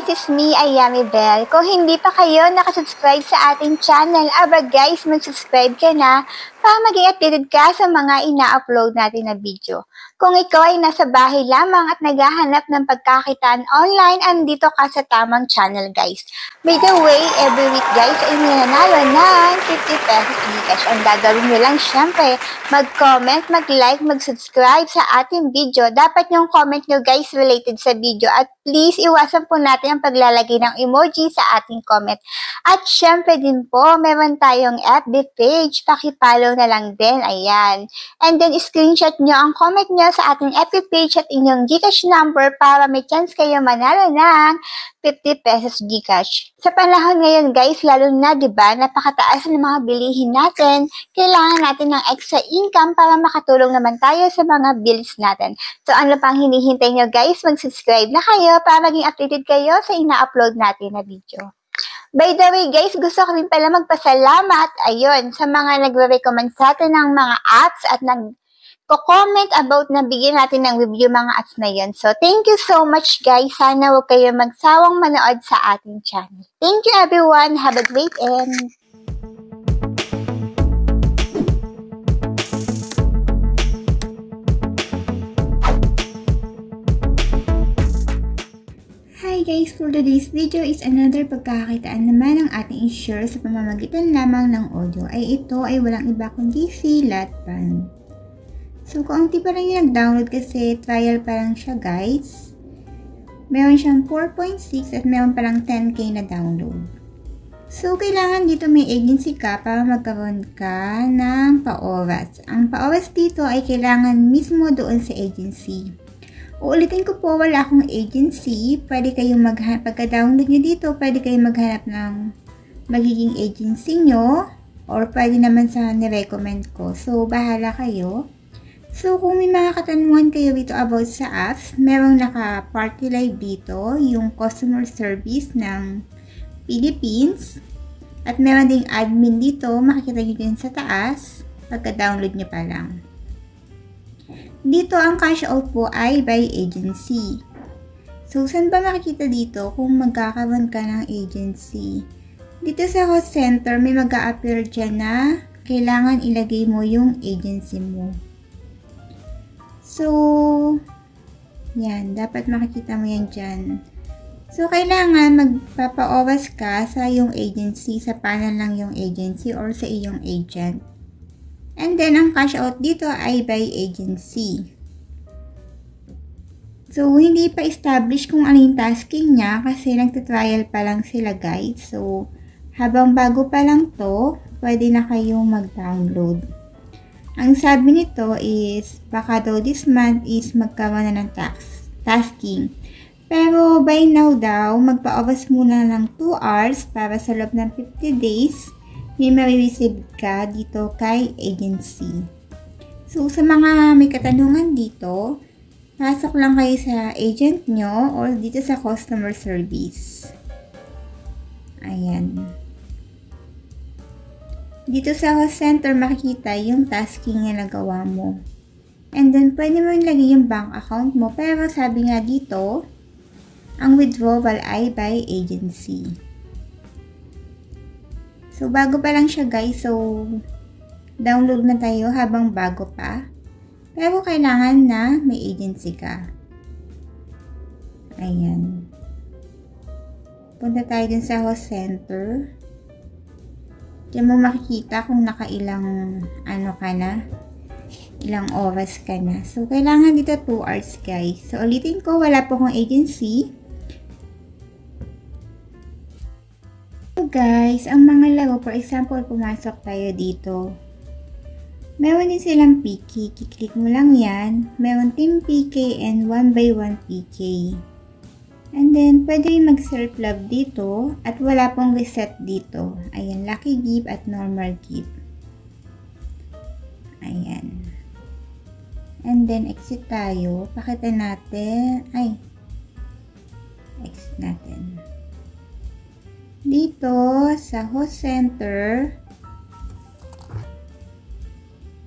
This is me, Ayami Bell. Kung hindi pa kayo nakasubscribe sa ating channel, guys, mag-subscribe ka na para maging updated ka sa mga ina-upload natin na video. Kung ikaw ay nasa bahay lamang at naghahanap ng pagkakitaan online, andito ka sa tamang channel, guys. By the way, every week, guys, ay nananalo ng 50 pesos Gcash. Ang gagawin nyo lang, syempre, mag-comment, mag-like, mag-subscribe sa ating video. Dapat yung comment nyo, guys, related sa video. At please, iwasan po natin ang paglalagay ng emoji sa ating comment. At syempre din po, meron tayong FB page. Pakipollow na lang din. Ayan. And then, screenshot nyo ang comment nyo sa ating FB page at inyong Gcash number para may chance kayo manalo ng 50 pesos Gcash. Sa panahon ngayon, guys, lalo na, diba, napakataas ng mga bilihin natin. Kailangan natin ng extra income para makatulong naman tayo sa mga bills natin. So, ano pang hinihintay nyo, guys? Mag-subscribe na kayo para maging updated kayo sa ina-upload natin na video. By the way, guys, gusto ko rin pala magpasalamat, ayun, sa mga nagre-recommend sa atin ng mga apps at nag-comment about na bigyan natin ng review mga apps na yun. So, thank you so much, guys. Sana huwag kayo magsawang manood sa ating channel. Thank you, everyone. Have a great end. Hi guys, for today's video is another pagkakakitaan naman ng ating i-share sa pamamagitan lamang ng audio. Ito ay walang iba kundi si Latpan. So kung di pa rin yung nag-download kasi trial pa lang siya guys. Meron siyang 4.6 at meron pa lang 10k na download. So kailangan dito may agency ka para magkaroon ka ng pa-oras. Ang pa-oras dito ay kailangan mismo doon sa agency. Uulitin ko po, wala akong agency. Pwede kayong maghanap, pagka-download nyo dito, pwede kayong maghanap ng magiging agency nyo. Or pwede naman sa nirecommend ko. So, bahala kayo. So, kung may mga katanungan kayo dito about sa apps, merong naka-party live dito, yung customer service ng Philippines. At meron ding admin dito, makikita nyo din sa taas, pagka-download nyo pa lang. Dito, ang cash out po ay by agency. So, saan ba makikita dito kung magkakaroon ka ng agency? Dito sa host center, may mag-a-appear dyan na kailangan ilagay mo yung agency mo. So, yan. Dapat makikita mo yan dyan. So, kailangan magpapa-oras ka sa yung agency, sa panel lang yung agency or sa iyong agent. And then, ang cash out dito ay by agency. So, hindi pa establish kung ano yung tasking niya kasi nagtitrial pa lang sila guys. So, habang bago pa lang to, pwede na kayong mag-download. Ang sabi nito is, baka daw this month is magkaroon na ng tasking. Pero by now daw, magpa-oras muna ng 2 hours para sa loob ng 50 days, may ma-receive ka dito kay agency. So, sa mga may katanungan dito, pasok lang kayo sa agent nyo or dito sa customer service. Ayan. Dito sa host center, makikita yung tasking na nagawa mo. And then, pwede mo ilagay yung bank account mo. Pero sabi nga dito, ang withdrawal ay by agency. So, bago pa lang siya guys. So, download na tayo habang bago pa. Pero kailangan na may agency ka. Ayan. Punta tayo dun sa host center. Diyan mo makikita kung nakailang ka na. Ilang oras ka na. So, kailangan dito 2 hours guys. So, ulitin ko, wala po akong agency. So guys, ang mga laro, for example, pumasok tayo dito. Meron din silang PK. Kiklik mo lang yan. Meron team PK and 1x1 PK. And then, pwede mag-self-love dito. At wala pong reset dito. Ayan, lucky gift at normal gift. Ayan. And then, exit tayo. Pakita natin. Exit natin. Dito, sa host center,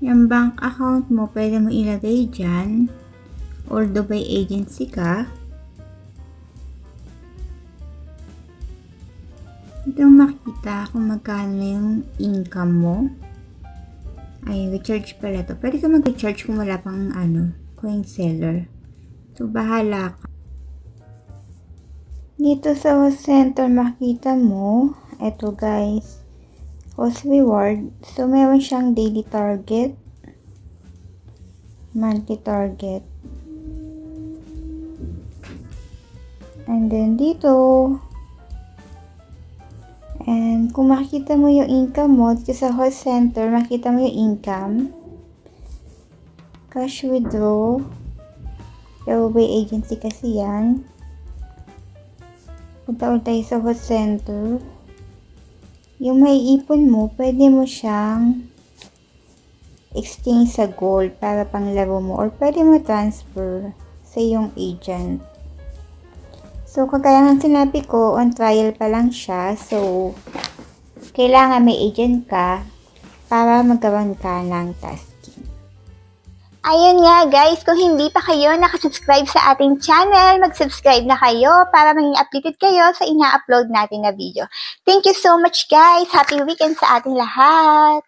yung bank account mo, pwede mo ilagay dyan. Although by agency ka. dito makita kung magkano yung income mo. Ay, recharge pala to. Pwede ka mag-recharge kung wala pang coin seller. So, bahala ka. Dito sa host center, makita mo, eto guys, host reward. So, meron siyang daily target, monthly target. And then dito, and kung makikita mo yung income mo, dito sa host center, makita mo yung income, cash withdraw, by agency kasi yan. Punta ulit tayo sa host center. Yung may ipon mo, pwede mo siyang exchange sa gold para panglaro mo, or pwede mo transfer sa iyong agent. So, kagaya ng sinabi ko, on trial pa lang siya. So, kailangan may agent ka para magkaroon ka ng tasking. Ayun nga guys, kung hindi pa kayo nakasubscribe sa ating channel, mag-subscribe na kayo para maging updated kayo sa ina-upload natin na video. Thank you so much guys! Happy weekend sa ating lahat!